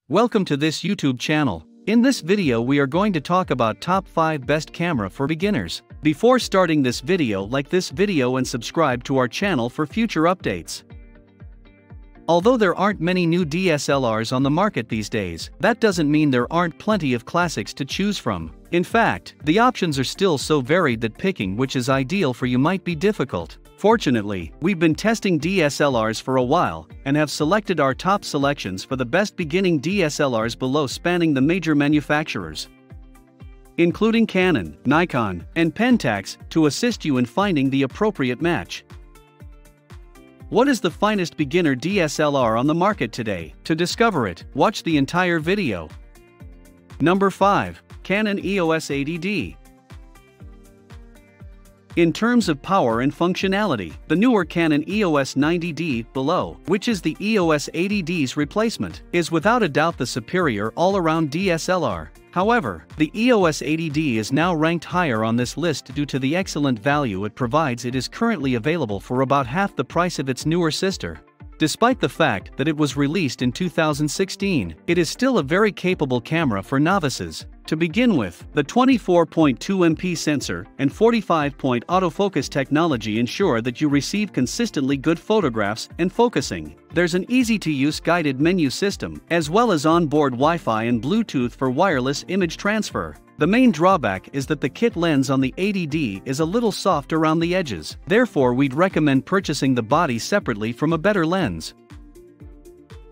Welcome to this YouTube channel. In this video we are going to talk about top 5 best camera for beginners. Before starting this video, like this video and subscribe to our channel for future updates. Although there aren't many new DSLRs on the market these days, that doesn't mean there aren't plenty of classics to choose from. In fact, the options are still so varied that picking which is ideal for you might be difficult. Fortunately, we've been testing DSLRs for a while, and have selected our top selections for the best beginning DSLRs below, spanning the major manufacturers, including Canon, Nikon, and Pentax, to assist you in finding the appropriate match. What is the finest beginner DSLR on the market today? To discover it, watch the entire video. Number 5. Canon EOS 80D. In terms of power and functionality, the newer Canon EOS 90D below, which is the EOS 80D's replacement, is without a doubt the superior all-around DSLR. However, the EOS 80D is now ranked higher on this list due to the excellent value it provides. It is currently available for about half the price of its newer sister. Despite the fact that it was released in 2016, it is still a very capable camera for novices. To begin with, the 24.2 MP sensor and 45-point autofocus technology ensure that you receive consistently good photographs and focusing. There's an easy-to-use guided menu system, as well as onboard Wi-Fi and Bluetooth for wireless image transfer. The main drawback is that the kit lens on the 80D is a little soft around the edges. Therefore, we'd recommend purchasing the body separately from a better lens.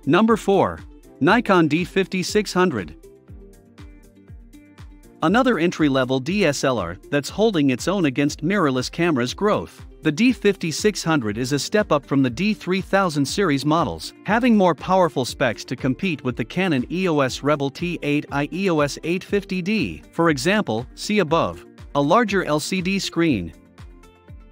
Number 4. Nikon D5000r. Another entry-level DSLR that's holding its own against mirrorless cameras' growth. The D5000r is a step up from the D3000 series models, having more powerful specs to compete with the Canon EOS Rebel T7, EOS 850D. For example, see above. A larger LCD screen,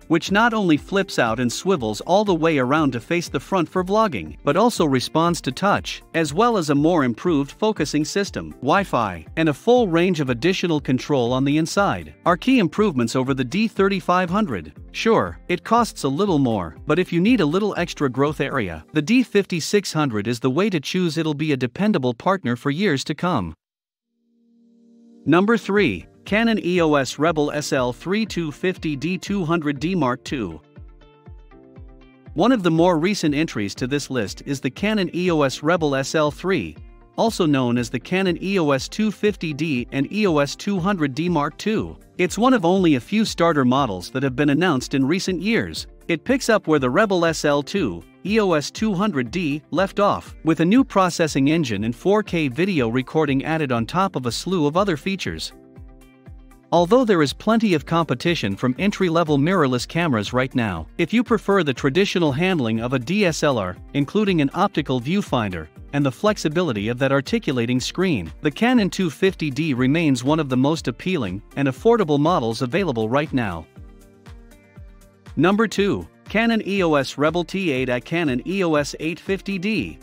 which not only flips out and swivels all the way around to face the front for vlogging, but also responds to touch, as well as a more improved focusing system, Wi-Fi, and a full range of additional control on the inside, are key improvements over the D3500. Sure, it costs a little more, but if you need a little extra growth area, the D5600 is the way to choose. It'll be a dependable partner for years to come. Number 3. Canon EOS Rebel SL3 250D 200D Mark II. One of the more recent entries to this list is the Canon EOS Rebel SL3, also known as the Canon EOS 250D and EOS 200D Mark II. It's one of only a few starter models that have been announced in recent years. It picks up where the Rebel SL2, EOS 200D, left off, with a new processing engine and 4K video recording added on top of a slew of other features. Although there is plenty of competition from entry-level mirrorless cameras right now, if you prefer the traditional handling of a DSLR, including an optical viewfinder, and the flexibility of that articulating screen, the Canon 250D remains one of the most appealing and affordable models available right now. Number 2. Canon EOS Rebel T7, Canon EOS 850D.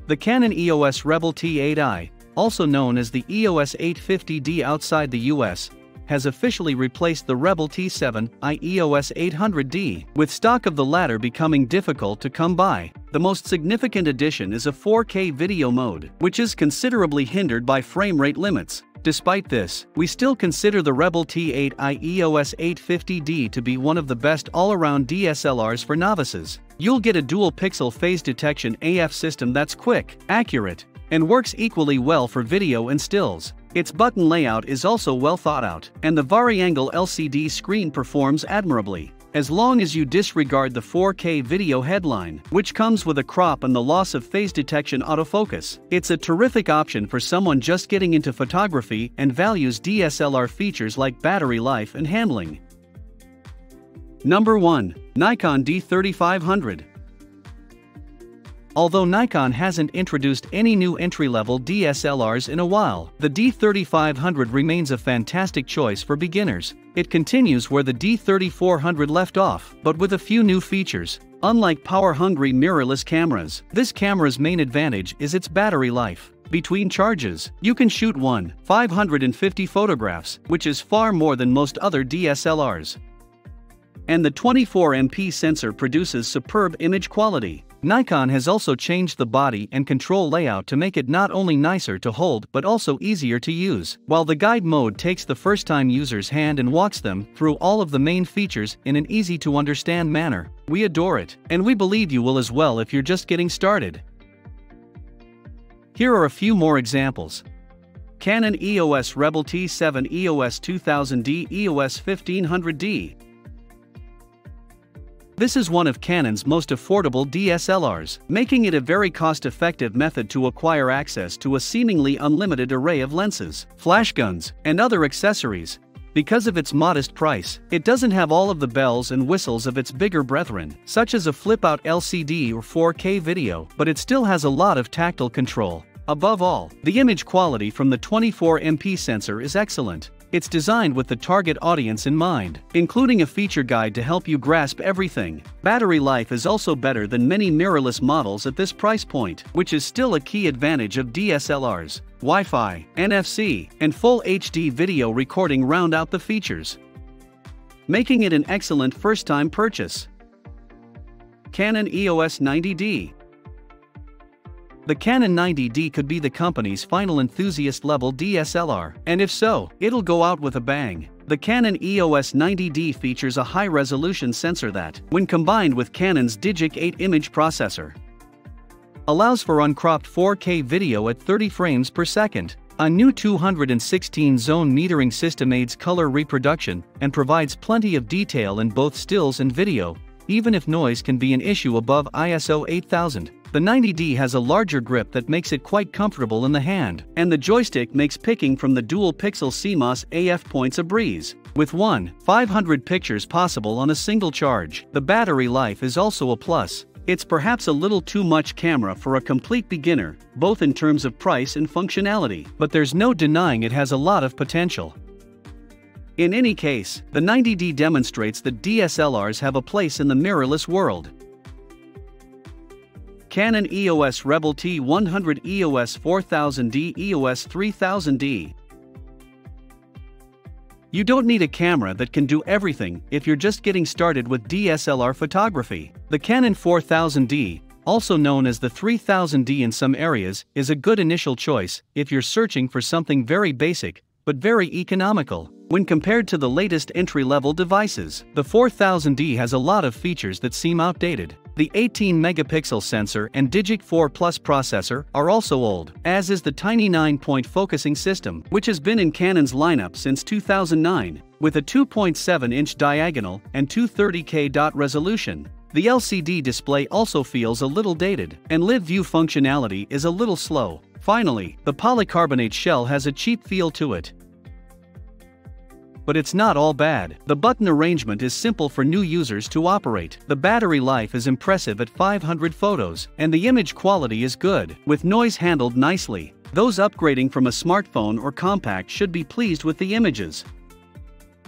The Canon EOS Rebel T7, also known as the EOS 850D outside the US, has officially replaced the Rebel T7, EOS 800D, with stock of the latter becoming difficult to come by. The most significant addition is a 4K video mode, which is considerably hindered by frame rate limits. Despite this, we still consider the Rebel T7 EOS 850D to be one of the best all-around DSLRs for novices. You'll get a dual-pixel phase detection AF system that's quick, accurate, and works equally well for video and stills. Its button layout is also well thought out, and the vari-angle LCD screen performs admirably. As long as you disregard the 4K video headline, which comes with a crop and the loss of phase detection autofocus, it's a terrific option for someone just getting into photography and values DSLR features like battery life and handling. Number 1. Nikon D3500. Although Nikon hasn't introduced any new entry-level DSLRs in a while, the D3500 remains a fantastic choice for beginners. It continues where the D3400 left off, but with a few new features. Unlike power-hungry mirrorless cameras, this camera's main advantage is its battery life. Between charges, you can shoot 550 photographs, which is far more than most other DSLRs. And the 24 MP sensor produces superb image quality. Nikon has also changed the body and control layout to make it not only nicer to hold but also easier to use. While the guide mode takes the first-time user's hand and walks them through all of the main features in an easy-to-understand manner, we adore it, and we believe you will as well if you're just getting started. Here are a few more examples. Canon EOS Rebel T7, EOS 2000D, EOS 1500D. This is one of Canon's most affordable DSLRs, making it a very cost-effective method to acquire access to a seemingly unlimited array of lenses, flash guns, and other accessories. Because of its modest price, it doesn't have all of the bells and whistles of its bigger brethren, such as a flip-out LCD or 4K video, but it still has a lot of tactile control. Above all, the image quality from the 24MP sensor is excellent. It's designed with the target audience in mind, including a feature guide to help you grasp everything. Battery life is also better than many mirrorless models at this price point, which is still a key advantage of DSLRs. Wi-Fi, NFC, and full HD video recording round out the features, making it an excellent first-time purchase. Canon EOS 90D. The Canon 90D could be the company's final enthusiast-level DSLR, and if so, it'll go out with a bang. The Canon EOS 90D features a high-resolution sensor that, when combined with Canon's Digic 8 image processor, allows for uncropped 4K video at 30 frames per second. A new 216-zone metering system aids color reproduction and provides plenty of detail in both stills and video, even if noise can be an issue above ISO 8000. The 90D has a larger grip that makes it quite comfortable in the hand, and the joystick makes picking from the dual-pixel CMOS AF points a breeze. With 500 pictures possible on a single charge, the battery life is also a plus. It's perhaps a little too much camera for a complete beginner, both in terms of price and functionality, but there's no denying it has a lot of potential. In any case, the 90D demonstrates that DSLRs have a place in the mirrorless world. Canon EOS Rebel T100, EOS 4000D, EOS 3000D. You don't need a camera that can do everything if you're just getting started with DSLR photography. The Canon 4000D, also known as the 3000D in some areas, is a good initial choice if you're searching for something very basic, but very economical. When compared to the latest entry-level devices, the 4000D has a lot of features that seem outdated. The 18-megapixel sensor and Digic 4 Plus processor are also old, as is the tiny 9-point focusing system, which has been in Canon's lineup since 2009, with a 2.7-inch diagonal and 230K dot resolution. The LCD display also feels a little dated, and live view functionality is a little slow. Finally, the polycarbonate shell has a cheap feel to it. But it's not all bad. The button arrangement is simple for new users to operate. The battery life is impressive at 500 photos, and the image quality is good, with noise handled nicely. Those upgrading from a smartphone or compact should be pleased with the images,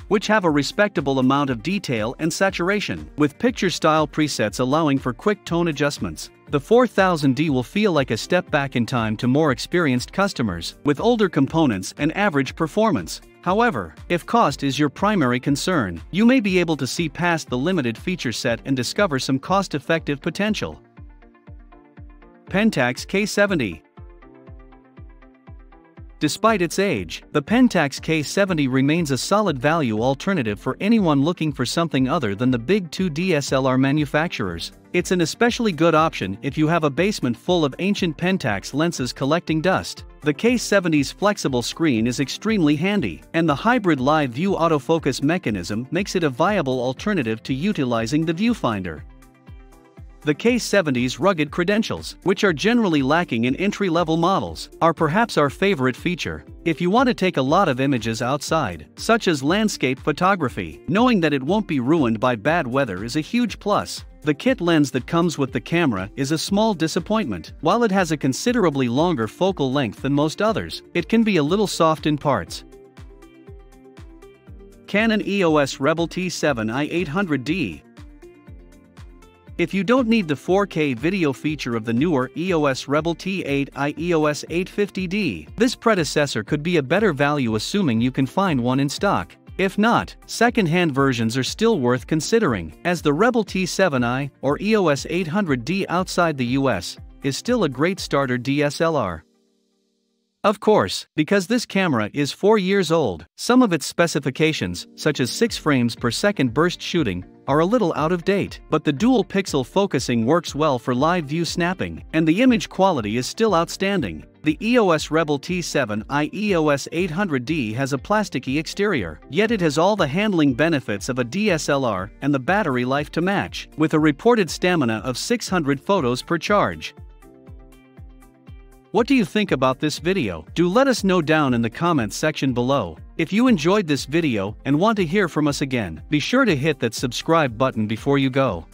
which have a respectable amount of detail and saturation, with picture-style presets allowing for quick tone adjustments. The 4000D will feel like a step back in time to more experienced customers, with older components and average performance. However, if cost is your primary concern, you may be able to see past the limited feature set and discover some cost-effective potential. Pentax K70. Despite its age, the Pentax K70 remains a solid value alternative for anyone looking for something other than the big two DSLR manufacturers. It's an especially good option if you have a basement full of ancient Pentax lenses collecting dust. The K70's flexible screen is extremely handy, and the hybrid live view autofocus mechanism makes it a viable alternative to utilizing the viewfinder. The K70's rugged credentials, which are generally lacking in entry-level models, are perhaps our favorite feature. If you want to take a lot of images outside, such as landscape photography, knowing that it won't be ruined by bad weather is a huge plus. The kit lens that comes with the camera is a small disappointment. While it has a considerably longer focal length than most others, it can be a little soft in parts. Canon EOS Rebel T7 i800D. If you don't need the 4K video feature of the newer EOS Rebel T8i EOS 850D, this predecessor could be a better value assuming you can find one in stock. If not, second-hand versions are still worth considering, as the Rebel T7i or EOS 800D outside the US is still a great starter DSLR. Of course, because this camera is 4 years old, some of its specifications, such as 6 frames per second burst shooting, are a little out of date, but the dual pixel focusing works well for live view snapping, and the image quality is still outstanding. The EOS Rebel T7i EOS 800D has a plasticky exterior, yet it has all the handling benefits of a DSLR and the battery life to match, with a reported stamina of 600 photos per charge. What do you think about this video? Do let us know down in the comments section below. If you enjoyed this video and want to hear from us again, be sure to hit that subscribe button before you go.